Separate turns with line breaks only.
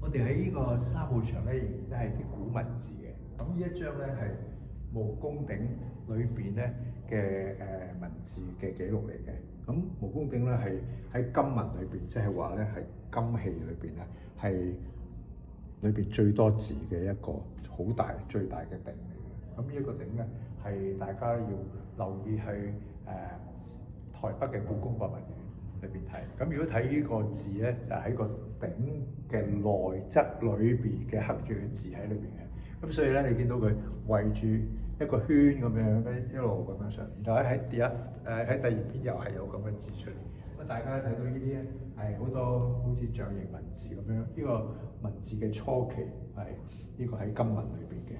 我哋喺呢個3號牆咧，仍然都係啲古文字嘅。咁呢一張咧係毛公鼎裏邊咧嘅文字嘅記錄嚟嘅。咁毛公鼎咧係喺金文裏邊，即係話咧係金器裏邊咧係裏邊最多字嘅一個好大最大嘅鼎嚟嘅。咁呢一個鼎咧係大家要留意去台北嘅故宮博物院裏邊睇。咁如果睇呢個字咧，就喺個鼎嘅內側裏邊嘅刻住嘅字喺裏邊嘅。咁所以咧，你見到佢圍住一個圈咁樣咧，一路咁樣上，然後喺第二篇又係有咁嘅字出嚟。咁大家睇到呢啲咧係好多好似象形文字咁樣，呢個文字嘅初期係呢個喺金文裏邊嘅。